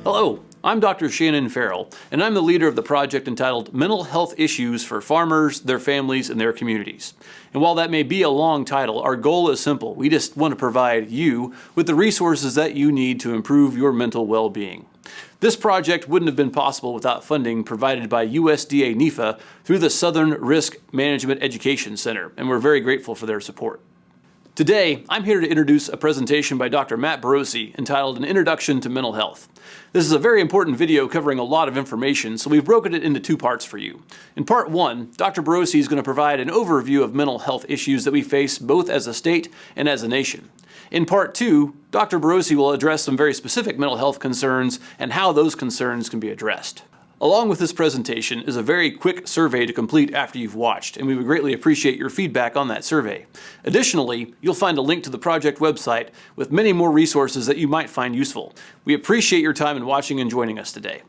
Hello, I'm Dr. Shannon Farrell, and I'm the leader of the project entitled Mental Health Issues for Farmers, Their Families, and Their Communities. And while that may be a long title, our goal is simple. We just want to provide you with the resources that you need to improve your mental well-being. This project wouldn't have been possible without funding provided by USDA NEFA through the Southern Risk Management Education Center, and we're very grateful for their support. Today, I'm here to introduce a presentation by Dr. Matt Brosi entitled An Introduction to Mental Health. This is a very important video covering a lot of information, so we've broken it into two parts for you. In part one, Dr. Brosi is going to provide an overview of mental health issues that we face both as a state and as a nation. In part two, Dr. Brosi will address some very specific mental health concerns and how those concerns can be addressed. Along with this presentation is a very quick survey to complete after you've watched, and we would greatly appreciate your feedback on that survey. Additionally, you'll find a link to the project website with many more resources that you might find useful. We appreciate your time in watching and joining us today.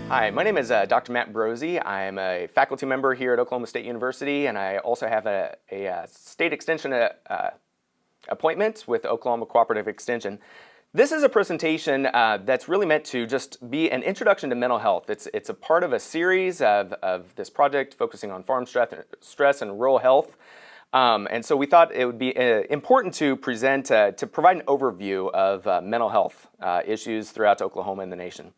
Hi, my name is Dr. Matt Brosi. I'm a faculty member here at Oklahoma State University, and I also have a state extension appointment with Oklahoma Cooperative Extension. This is a presentation that's really meant to just be an introduction to mental health. It's a part of a series of this project focusing on farm stress and rural health. And so we thought it would be important to present, to provide an overview of mental health issues throughout Oklahoma and the nation.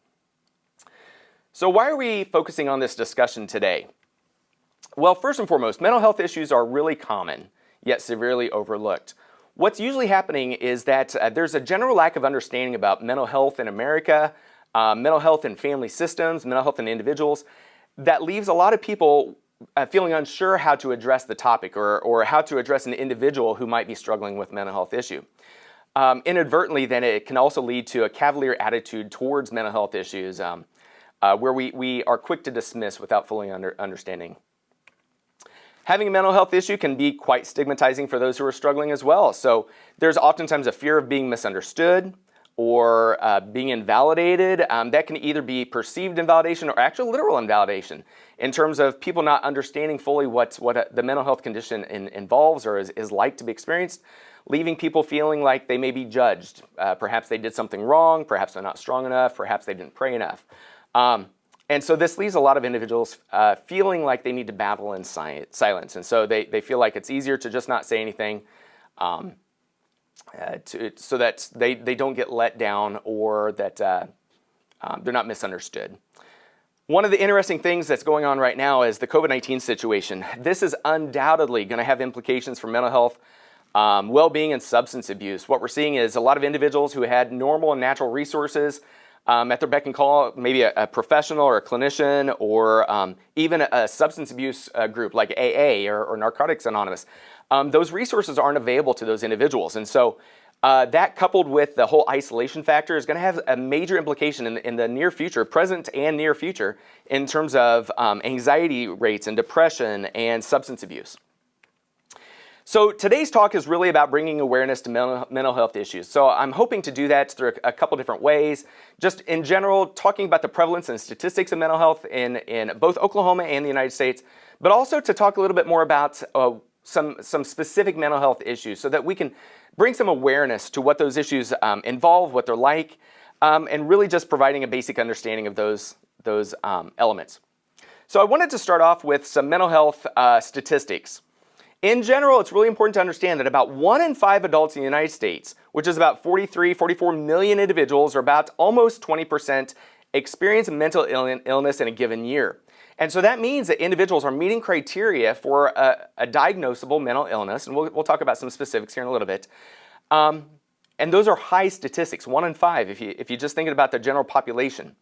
So why are we focusing on this discussion today? Well, first and foremost, mental health issues are really common, yet severely overlooked. What's usually happening is that there's a general lack of understanding about mental health in America, mental health in family systems, mental health in individuals, that leaves a lot of people feeling unsure how to address the topic or how to address an individual who might be struggling with mental health issue. Inadvertently, then it can also lead to a cavalier attitude towards mental health issues where we are quick to dismiss without fully understanding. Having a mental health issue can be quite stigmatizing for those who are struggling as well. So there's oftentimes a fear of being misunderstood or being invalidated. That can either be perceived invalidation or actual literal invalidation in terms of people not understanding fully what the mental health condition involves or is like to be experienced, leaving people feeling like they may be judged. Perhaps they did something wrong, perhaps they're not strong enough, perhaps they didn't pray enough. And so this leaves a lot of individuals feeling like they need to battle in silence. And so they feel like it's easier to just not say anything so that they don't get let down or that they're not misunderstood. One of the interesting things that's going on right now is the COVID-19 situation. This is undoubtedly going to have implications for mental health, well-being, and substance abuse. What we're seeing is a lot of individuals who had normal and natural resources at their beck and call, maybe a professional or a clinician or even a substance abuse group like AA or Narcotics Anonymous. Those resources aren't available to those individuals. And so that coupled with the whole isolation factor is going to have a major implication in the near future, present and near future, in terms of anxiety rates and depression and substance abuse. So today's talk is really about bringing awareness to mental health issues. So I'm hoping to do that through a couple different ways. Just in general, talking about the prevalence and statistics of mental health in both Oklahoma and the United States, but also to talk a little bit more about some specific mental health issues so that we can bring some awareness to what those issues involve, what they're like, and really just providing a basic understanding of those elements. So I wanted to start off with some mental health statistics. In general, it's really important to understand that about 1 in 5 adults in the United States, which is about 44 million individuals, or about almost 20%, experience mental illness in a given year. And so that means that individuals are meeting criteria for a diagnosable mental illness, and we'll talk about some specifics here in a little bit. And those are high statistics, 1 in 5, if you're just thinking about the general population.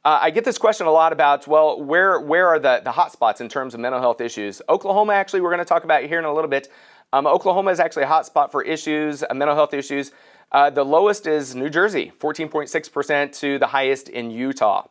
I get this question a lot about, well, where are the hot spots in terms of mental health issues? Oklahoma, actually, we're going to talk about here in a little bit. Oklahoma is actually a hot spot for issues, mental health issues. The lowest is New Jersey, 14.6% to the highest in Utah.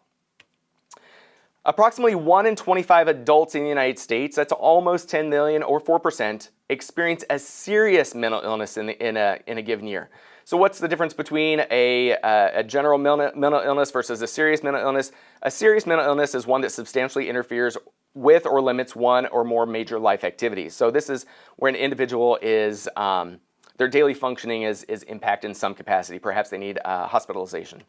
Approximately 1 in 25 adults in the United States, that's almost 10 million or 4%, experience a serious mental illness in a given year. So what's the difference between a general mental illness versus a serious mental illness? A serious mental illness is one that substantially interferes with or limits one or more major life activities. So this is where an individual is their daily functioning is impacted in some capacity. Perhaps they need hospitalization.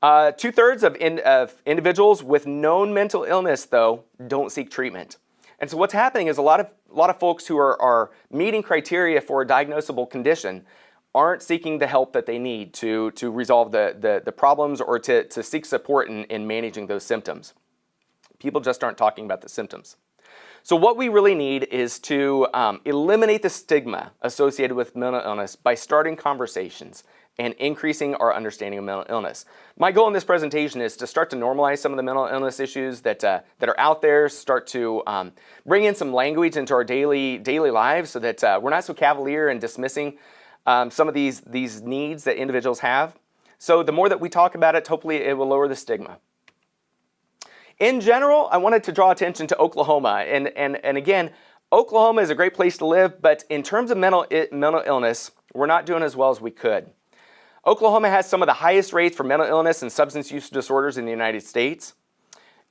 2/3 of individuals with known mental illness, though, don't seek treatment. And so what's happening is a lot of folks who are meeting criteria for a diagnosable condition aren't seeking the help that they need to resolve the problems or to seek support in managing those symptoms. People just aren't talking about the symptoms. So what we really need is to eliminate the stigma associated with mental illness by starting conversations and increasing our understanding of mental illness. My goal in this presentation is to start to normalize some of the mental illness issues that are out there, start to bring in some language into our daily lives so that we're not so cavalier and dismissing some of these needs that individuals have. So the more that we talk about it, hopefully it will lower the stigma. In general, I wanted to draw attention to Oklahoma. And again, Oklahoma is a great place to live, but in terms of mental illness, we're not doing as well as we could. Oklahoma has some of the highest rates for mental illness and substance use disorders in the United States.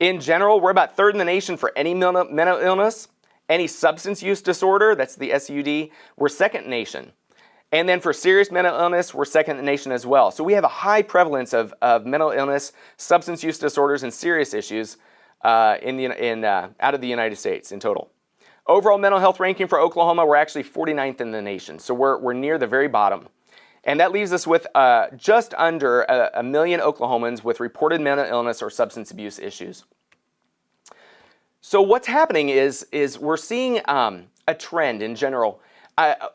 In general, we're about third in the nation for any mental illness. Any substance use disorder, that's the SUD, we're second in the nation. And then for serious mental illness, we're second in the nation as well. So we have a high prevalence of mental illness, substance use disorders, and serious issues out of the United States in total. Overall mental health ranking for Oklahoma, we're actually 49th in the nation. So we're near the very bottom. And that leaves us with just under a million Oklahomans with reported mental illness or substance abuse issues. So what's happening is we're seeing a trend in general.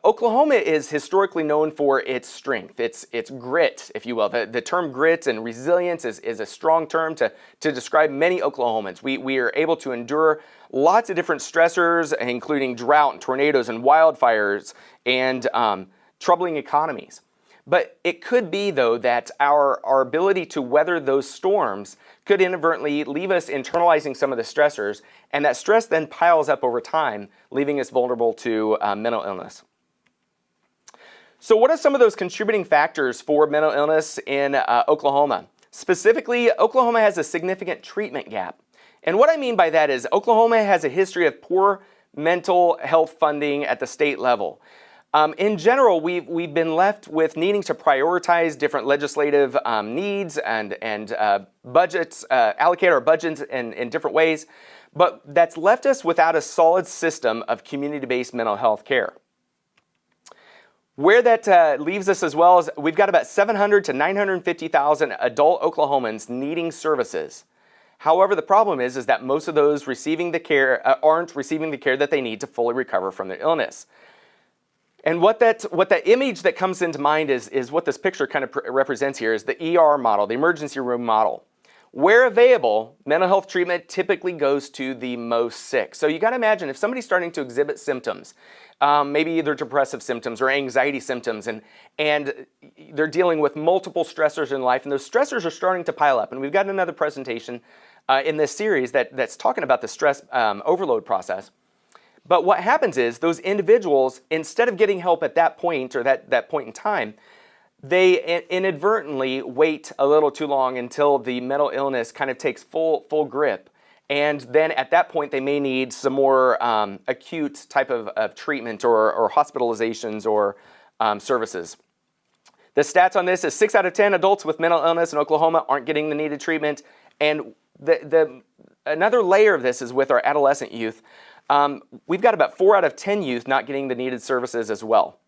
Oklahoma is historically known for its strength, its grit, if you will. The term grit and resilience is a strong term to describe many Oklahomans. We are able to endure lots of different stressors, including drought and tornadoes and wildfires and troubling economies. But it could be, though, that our ability to weather those storms could inadvertently leave us internalizing some of the stressors, and that stress then piles up over time, leaving us vulnerable to mental illness. So what are some of those contributing factors for mental illness in Oklahoma? Specifically, Oklahoma has a significant treatment gap. And what I mean by that is Oklahoma has a history of poor mental health funding at the state level. In general, we've been left with needing to prioritize different legislative needs and budgets, allocate our budgets in different ways, but that's left us without a solid system of community-based mental health care. Where that leaves us as well is we've got about 700 to 950,000 adult Oklahomans needing services. However, the problem is that most of those receiving the care aren't receiving the care that they need to fully recover from their illness. And what that image that comes into mind is what this picture kind of represents here is the ER model, the emergency room model. Where available, mental health treatment typically goes to the most sick. So you got to imagine if somebody's starting to exhibit symptoms, maybe either depressive symptoms or anxiety symptoms, and they're dealing with multiple stressors in life, and those stressors are starting to pile up. And we've got another presentation in this series that's talking about the stress overload process. But what happens is those individuals, instead of getting help at that point or that point in time, they inadvertently wait a little too long until the mental illness kind of takes full grip. And then at that point, they may need some more acute type of treatment or hospitalizations or services. The stats on this is 6 out of 10 adults with mental illness in Oklahoma aren't getting the needed treatment. And another layer of this is with our adolescent youth. We've got about 4 out of 10 youth not getting the needed services as well.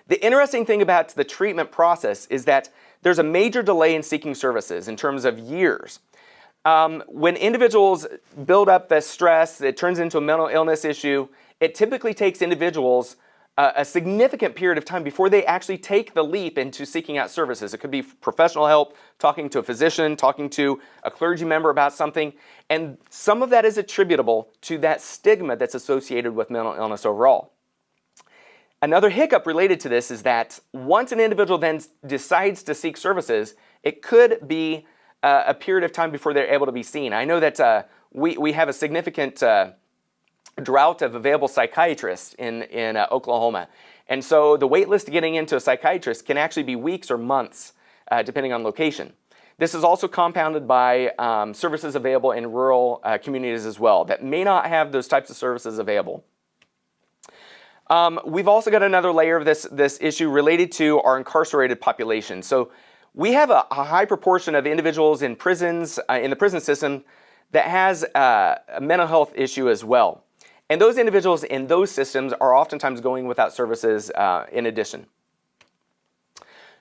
The interesting thing about the treatment process is that there's a major delay in seeking services in terms of years. When individuals build up the stress, it turns into a mental illness issue. It typically takes individuals a significant period of time before they actually take the leap into seeking out services. It could be professional help, talking to a physician, talking to a clergy member about something. And some of that is attributable to that stigma that's associated with mental illness overall. Another hiccup related to this is that once an individual then decides to seek services, it could be a period of time before they're able to be seen. I know that we have a significant drought of available psychiatrists in Oklahoma. And so the wait list to getting into a psychiatrist can actually be weeks or months, depending on location. This is also compounded by services available in rural communities as well that may not have those types of services available. We've also got another layer of this issue related to our incarcerated population. So we have a high proportion of individuals in prisons, in the prison system, that has a mental health issue as well. And those individuals in those systems are oftentimes going without services in addition.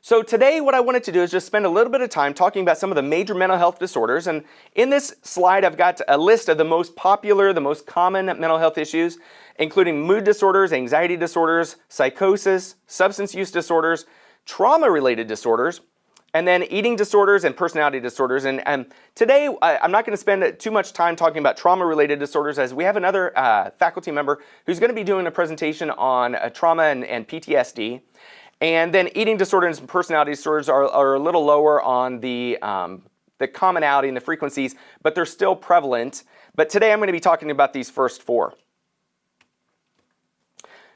So today what I wanted to do is just spend a little bit of time talking about some of the major mental health disorders. And in this slide, I've got a list of the most popular, the most common mental health issues, including mood disorders, anxiety disorders, psychosis, substance use disorders, trauma-related disorders, and then eating disorders and personality disorders. And today, I'm not going to spend too much time talking about trauma-related disorders, as we have another faculty member who's going to be doing a presentation on trauma and PTSD. And then eating disorders and personality disorders are a little lower on the commonality and the frequencies, but they're still prevalent. But today I'm going to be talking about these first four.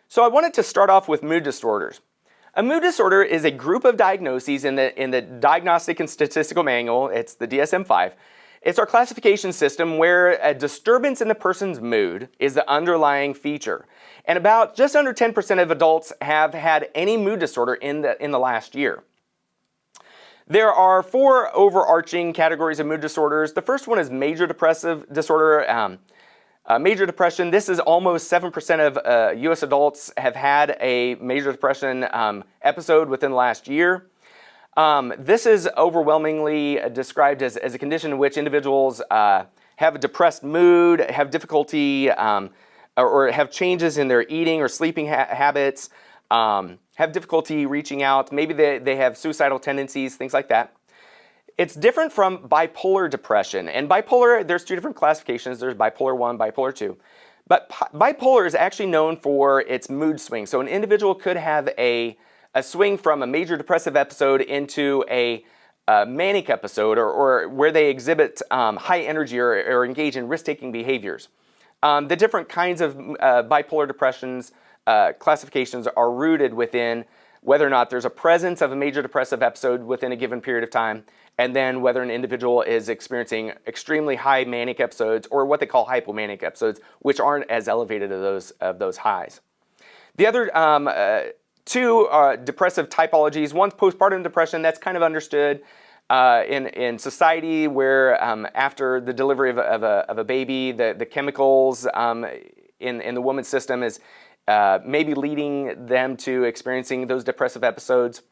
So I wanted to start off with mood disorders. A mood disorder is a group of diagnoses in the Diagnostic and Statistical Manual. It's the DSM-5. It's our classification system where a disturbance in the person's mood is the underlying feature. And about just under 10% of adults have had any mood disorder in the last year. There are four overarching categories of mood disorders. The first one is major depressive disorder. Major depression, this is almost 7% of U.S. adults have had a major depression episode within the last year. This is overwhelmingly described as a condition in which individuals have a depressed mood, have difficulty or have changes in their eating or sleeping habits, have difficulty reaching out, maybe they have suicidal tendencies, things like that. It's different from bipolar depression. And bipolar, there's two different classifications. There's bipolar 1, bipolar 2. But bipolar is actually known for its mood swings. So an individual could have a swing from a major depressive episode into a manic episode, or where they exhibit high energy or engage in risk-taking behaviors. The different kinds of bipolar depressions classifications are rooted within whether or not there's a presence of a major depressive episode within a given period of time, and then whether an individual is experiencing extremely high manic episodes or what they call hypomanic episodes, which aren't as elevated as those highs. The other two depressive typologies, one's postpartum depression. That's kind of understood in society, where after the delivery of a baby, the chemicals in the woman's system is maybe leading them to experiencing those depressive episodes.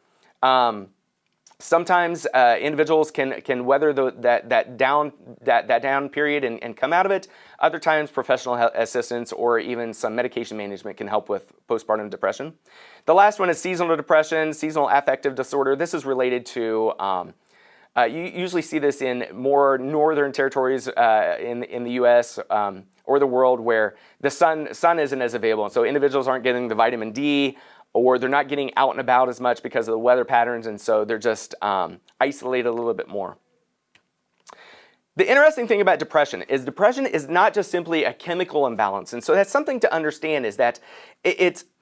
Sometimes individuals can weather that down period and come out of it. Other times, professional assistance or even some medication management can help with postpartum depression. The last one is seasonal depression, seasonal affective disorder. This is related to, you usually see this in more northern territories in the U.S. Or the world, where the sun isn't as available. And so individuals aren't getting the vitamin D, or they're not getting out and about as much because of the weather patterns, and so they're just isolated a little bit more. The interesting thing about depression is not just simply a chemical imbalance. And so that's something to understand, is that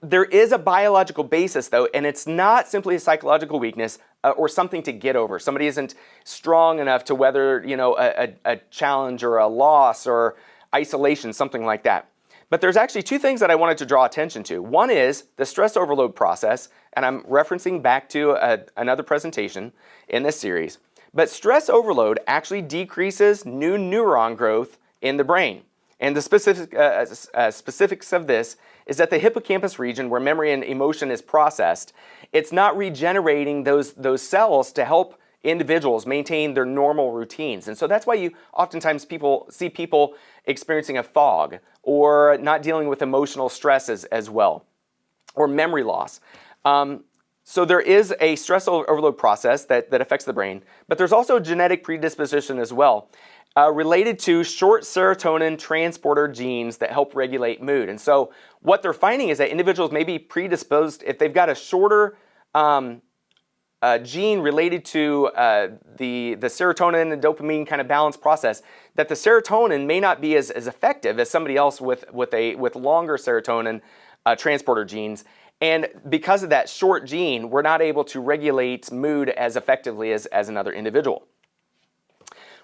there is a biological basis, though, and it's not simply a psychological weakness or something to get over. Somebody isn't strong enough to weather, a challenge or a loss or isolation, something like that. But there's actually two things that I wanted to draw attention to. One is the stress overload process, and I'm referencing back to another presentation in this series. But stress overload actually decreases new neuron growth in the brain. And the specifics of this is that the hippocampus region, where memory and emotion is processed, it's not regenerating those cells to help individuals maintain their normal routines. And so that's why you oftentimes see people experiencing a fog, or not dealing with emotional stress as well, or memory loss. So there is a stress overload process that affects the brain, but there's also a genetic predisposition as well, related to short serotonin transporter genes that help regulate mood. And so what they're finding is that individuals may be predisposed, if they've got a shorter gene related to the serotonin and dopamine kind of balance process, that the serotonin may not be as effective as somebody else with longer serotonin transporter genes. And because of that short gene, we're not able to regulate mood as effectively as another individual.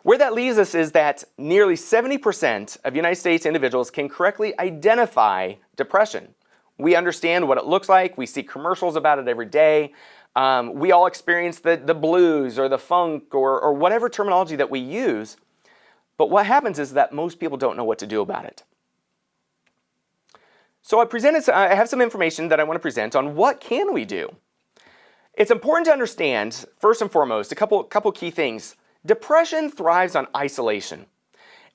Where that leaves us is that nearly 70% of United States individuals can correctly identify depression, We understand what it looks like. We see commercials about it every day. We all experience the blues or the funk or whatever terminology that we use. But what happens is that most people don't know what to do about it. So I have some information that I want to present on what can we do. It's important to understand, first and foremost, a couple key things. Depression thrives on isolation.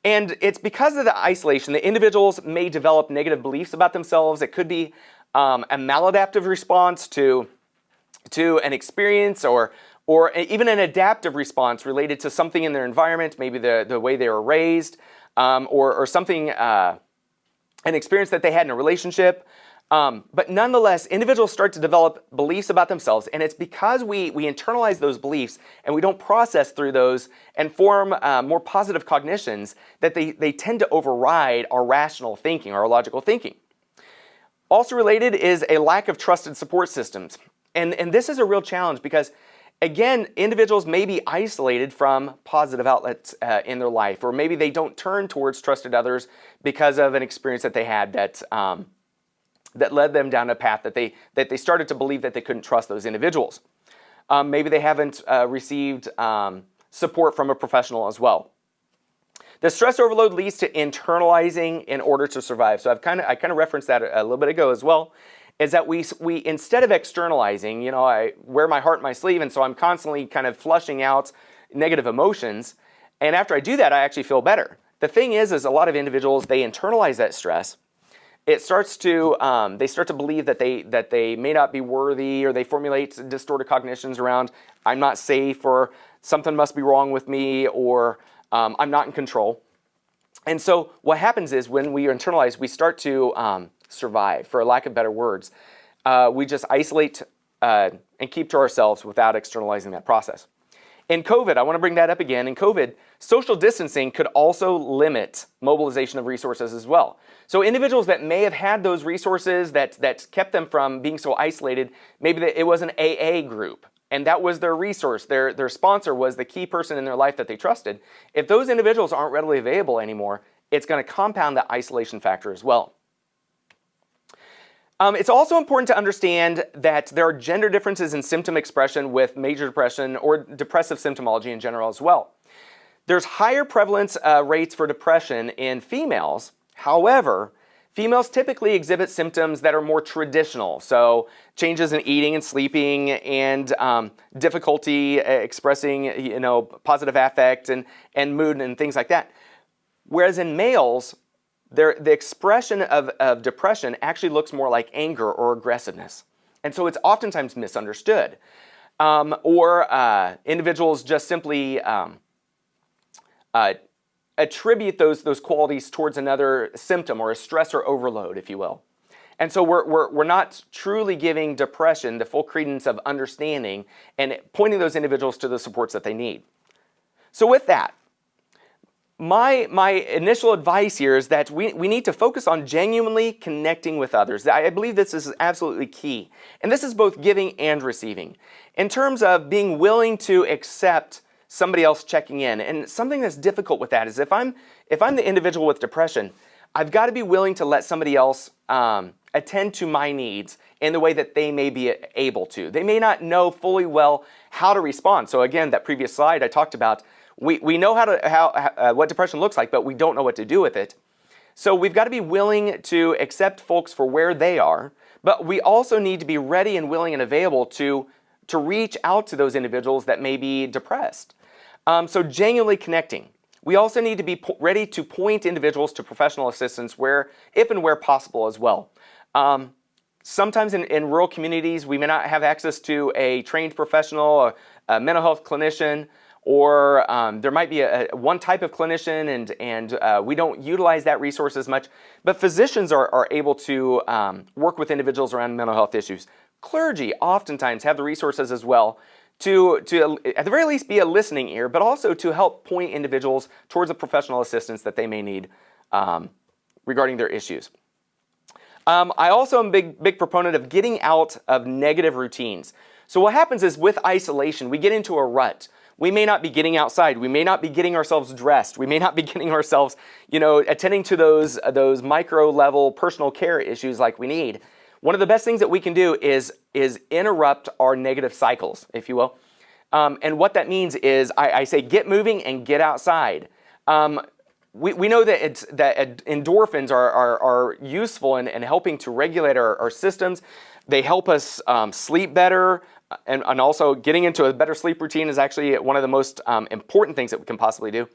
And it's because of the isolation that individuals may develop negative beliefs about themselves. It could be a maladaptive response to an experience or even an adaptive response related to something in their environment, maybe the way they were raised, or something, an experience that they had in a relationship. But nonetheless, individuals start to develop beliefs about themselves, and it's because we internalize those beliefs and we don't process through those and form more positive cognitions that they tend to override our rational thinking, our logical thinking. Also related is a lack of trusted support systems. And this is a real challenge because, again, individuals may be isolated from positive outlets in their life, or maybe they don't turn towards trusted others because of an experience that they had that led them down a path that they started to believe that they couldn't trust those individuals. Maybe they haven't received support from a professional as well. The stress overload leads to internalizing in order to survive. So I kind of referenced that a little bit ago as well. Is that we instead of externalizing, I wear my heart in my sleeve, and so I'm constantly kind of flushing out negative emotions. And after I do that, I actually feel better. The thing is a lot of individuals, they internalize that stress. It starts to they start to believe that they may not be worthy, or they formulate distorted cognitions around I'm not safe, or something must be wrong with me, or I'm not in control. And so what happens is when we internalize, we start to survive, for lack of better words. We just isolate and keep to ourselves without externalizing that process. In COVID, I want to bring that up again. In COVID, social distancing could also limit mobilization of resources as well. So individuals that may have had those resources that kept them from being so isolated, maybe it was an AA group, and that was their resource. Their sponsor was the key person in their life that they trusted. If those individuals aren't readily available anymore, it's going to compound that isolation factor as well. It's also important to understand that there are gender differences in symptom expression with major depression or depressive symptomology in general as well. There's higher prevalence rates for depression in females. However, females typically exhibit symptoms that are more traditional. So changes in eating and sleeping, and difficulty expressing, positive affect and mood and things like that. Whereas in males, the expression of depression actually looks more like anger or aggressiveness. And so it's oftentimes misunderstood. Or individuals just simply attribute those qualities towards another symptom or a stressor overload, if you will. And so we're not truly giving depression the full credence of understanding and pointing those individuals to the supports that they need. So with that, my initial advice here is that we need to focus on genuinely connecting with others. I believe this is absolutely key. And this is both giving and receiving. In terms of being willing to accept somebody else checking in. And something that's difficult with that is if I'm the individual with depression, I've got to be willing to let somebody else attend to my needs in the way that they may be able to. They may not know fully well how to respond. So again, that previous slide I talked about, we know what depression looks like, but we don't know what to do with it. So we've got to be willing to accept folks for where they are, but we also need to be ready and willing and available to reach out to those individuals that may be depressed. So genuinely connecting. We also need to be ready to point individuals to professional assistance if and where possible as well. Sometimes in rural communities, we may not have access to a trained professional, a mental health clinician, or there might be one type of clinician and we don't utilize that resource as much. But physicians are able to work with individuals around mental health issues. Clergy oftentimes have the resources as well to at the very least be a listening ear, but also to help point individuals towards the professional assistance that they may need regarding their issues. I also am a big proponent of getting out of negative routines. So what happens is with isolation, we get into a rut. We may not be getting outside. We may not be getting ourselves dressed. We may not be getting ourselves, attending to those micro level personal care issues like we need. One of the best things that we can do is interrupt our negative cycles, if you will. And what that means is I say get moving and get outside. We know that endorphins are useful in helping to regulate our systems. They help us sleep better, and also getting into a better sleep routine is actually one of the most important things that we can possibly do.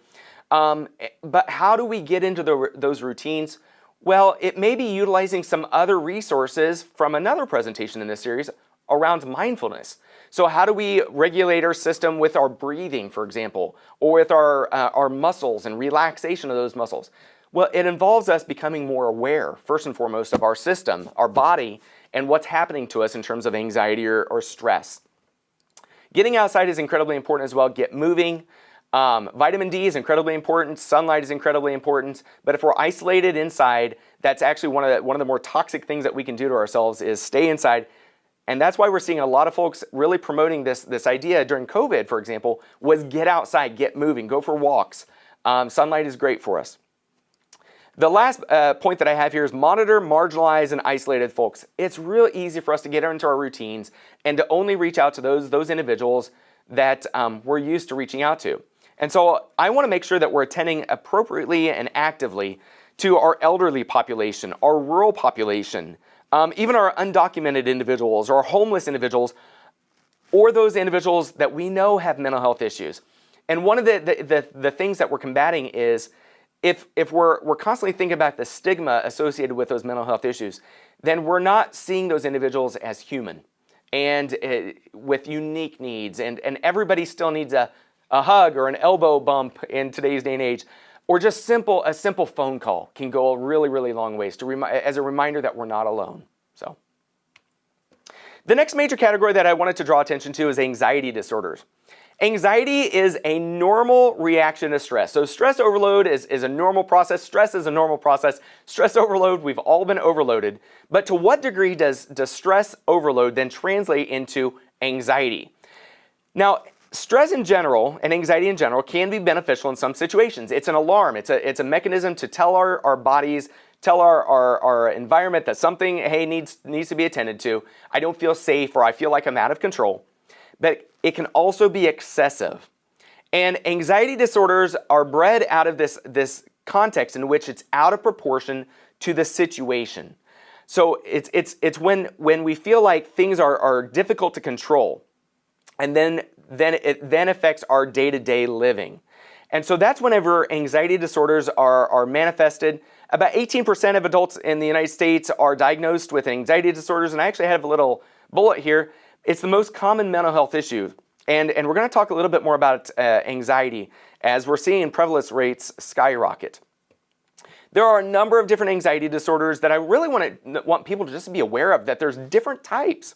But how do we get into those routines? Well, it may be utilizing some other resources from another presentation in this series around mindfulness. So how do we regulate our system with our breathing, for example, or with our muscles and relaxation of those muscles? Well, it involves us becoming more aware, first and foremost, of our system, our body, and what's happening to us in terms of anxiety or stress. Getting outside is incredibly important as well. Get moving. Vitamin D is incredibly important. Sunlight is incredibly important. But if we're isolated inside, that's actually one of the more toxic things that we can do to ourselves is stay inside. And that's why we're seeing a lot of folks really promoting this idea during COVID, for example, was get outside, get moving, go for walks. Sunlight is great for us. The last point that I have here is monitor marginalized and isolated folks. It's real easy for us to get into our routines and to only reach out to those individuals that we're used to reaching out to. And so I want to make sure that we're attending appropriately and actively to our elderly population, our rural population, even our undocumented individuals or homeless individuals, or those individuals that we know have mental health issues. And one of the things that we're combating is if we're constantly thinking about the stigma associated with those mental health issues, then we're not seeing those individuals as human and with unique needs. And everybody still needs a hug or an elbow bump in today's day and age. Or just a simple phone call can go a really, really long ways as a reminder that we're not alone. So, the next major category that I wanted to draw attention to is anxiety disorders. Anxiety is a normal reaction to stress. So stress overload is a normal process. Stress is a normal process. Stress overload, we've all been overloaded. But to what degree does stress overload then translate into anxiety? Now, stress in general and anxiety in general can be beneficial in some situations. It's an alarm. It's a mechanism to tell our bodies, tell our environment that something, hey, needs to be attended to. I don't feel safe, or I feel like I'm out of control. But it can also be excessive. And anxiety disorders are bred out of this context in which it's out of proportion to the situation. So it's when we feel like things are difficult to control, and then it affects our day-to-day living. And so that's whenever anxiety disorders are manifested. About 18% of adults in the United States are diagnosed with anxiety disorders, and I actually have a little bullet here. It's the most common mental health issue. And we're going to talk a little bit more about anxiety as we're seeing prevalence rates skyrocket. There are a number of different anxiety disorders that I really want people to just be aware of, that there's different types.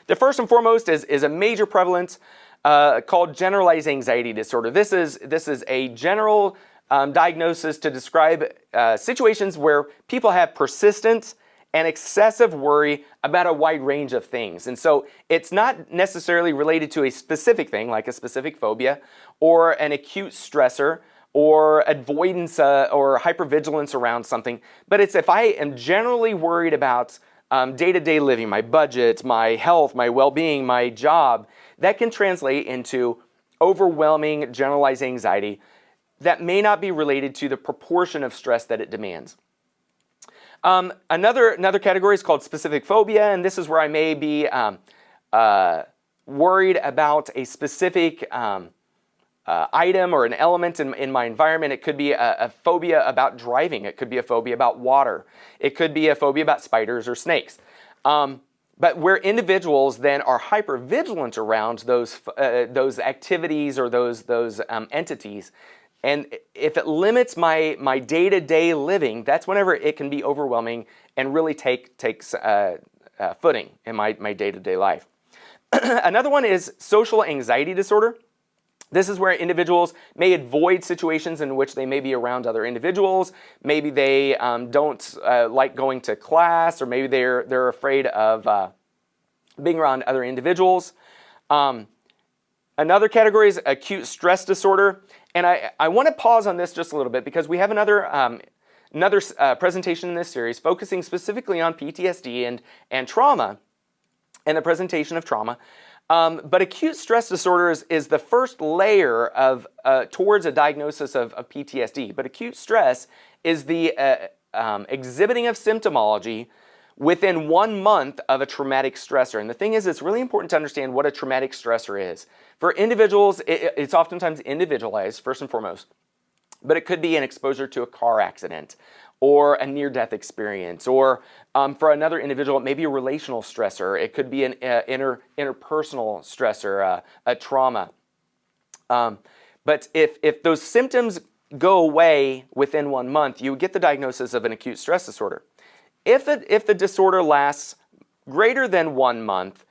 The first and foremost is a major prevalence called generalized anxiety disorder. This is a general diagnosis to describe situations where people have persistent and excessive worry about a wide range of things. And so it's not necessarily related to a specific thing, like a specific phobia, or an acute stressor, or avoidance or hypervigilance around something. But it's if I am generally worried about day-to-day living, my budget, my health, my well-being, my job, that can translate into overwhelming generalized anxiety that may not be related to the proportion of stress that it demands. Another category is called specific phobia, and this is where I may be worried about a specific item or an element in my environment. It could be a phobia about driving. It could be a phobia about water. It could be a phobia about spiders or snakes. But where individuals then are hypervigilant around those activities or those entities, and if it limits my day-to-day living, that's whenever it can be overwhelming and really takes footing in my day-to-day life. Another one is social anxiety disorder. This is where individuals may avoid situations in which they may be around other individuals. Maybe they don't like going to class, or maybe they're afraid of being around other individuals. Another category is acute stress disorder. And I want to pause on this just a little bit because we have another another presentation in this series focusing specifically on PTSD and trauma, and the presentation of trauma. But acute stress disorders is the first layer of towards a diagnosis of PTSD. But acute stress is the exhibiting of symptomology within 1 month of a traumatic stressor. And the thing is, it's really important to understand what a traumatic stressor is. For individuals, it's oftentimes individualized, first and foremost. But it could be an exposure to a car accident or a near-death experience, or for another individual, it may be a relational stressor. It could be an interpersonal stressor, a trauma. But if those symptoms go away within 1 month, you get the diagnosis of an acute stress disorder. If the disorder lasts greater than 1 month,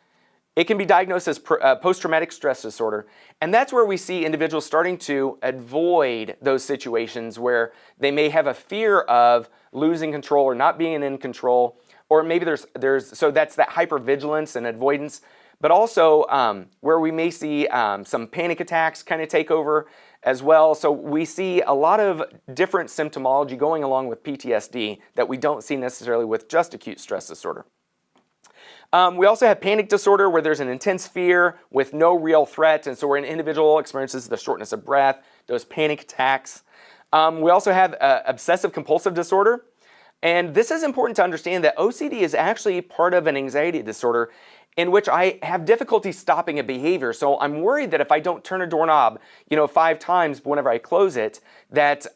it can be diagnosed as post-traumatic stress disorder. And that's where we see individuals starting to avoid those situations where they may have a fear of losing control or not being in control, or maybe so that's that hypervigilance and avoidance, but also where we may see some panic attacks kind of take over as well. So we see a lot of different symptomology going along with PTSD that we don't see necessarily with just acute stress disorder. We also have panic disorder, where there's an intense fear with no real threat, and so where an individual experiences the shortness of breath, those panic attacks. We also have obsessive compulsive disorder, and this is important to understand that OCD is actually part of an anxiety disorder in which I have difficulty stopping a behavior. So I'm worried that if I don't turn a doorknob, 5 times whenever I close it, that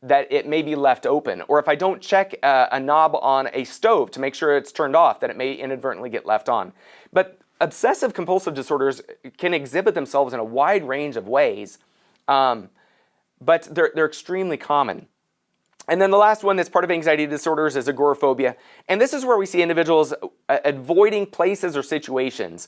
that it may be left open. Or if I don't check a knob on a stove to make sure it's turned off, that it may inadvertently get left on. But obsessive compulsive disorders can exhibit themselves in a wide range of ways, but they're extremely common. And then the last one that's part of anxiety disorders is agoraphobia. And this is where we see individuals avoiding places or situations.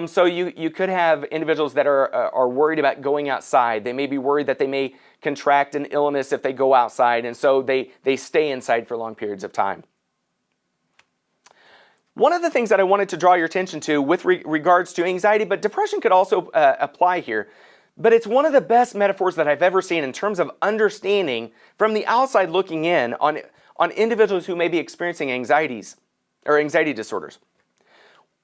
So you could have individuals that are worried about going outside. They may be worried that they may contract an illness if they go outside, and so they stay inside for long periods of time. One of the things that I wanted to draw your attention to with regards to anxiety, but depression could also apply here, but it's one of the best metaphors that I've ever seen in terms of understanding from the outside looking in on individuals who may be experiencing anxieties or anxiety disorders.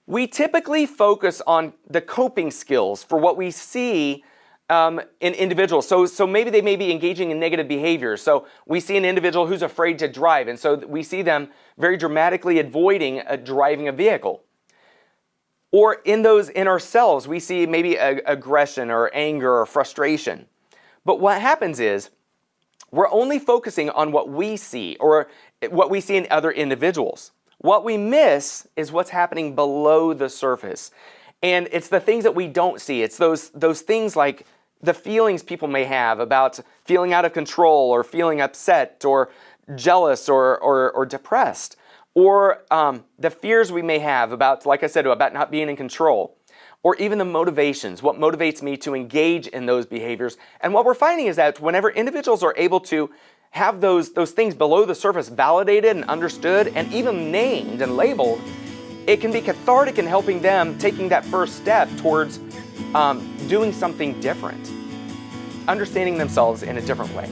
We typically focus on the coping skills for what we see in individuals. So maybe they may be engaging in negative behavior. So we see an individual who's afraid to drive, and so we see them very dramatically avoiding driving a vehicle. Or in ourselves, we see maybe aggression or anger or frustration. But what happens is we're only focusing on what we see or what we see in other individuals. What we miss is what's happening below the surface. And it's the things that we don't see. It's those things like the feelings people may have about feeling out of control or feeling upset or jealous or depressed. Or the fears we may have about, like I said, about not being in control. Or even the motivations, what motivates me to engage in those behaviors. And what we're finding is that whenever individuals are able to have those things below the surface validated and understood and even named and labeled, it can be cathartic in helping them taking that first step towards doing something different, understanding themselves in a different way.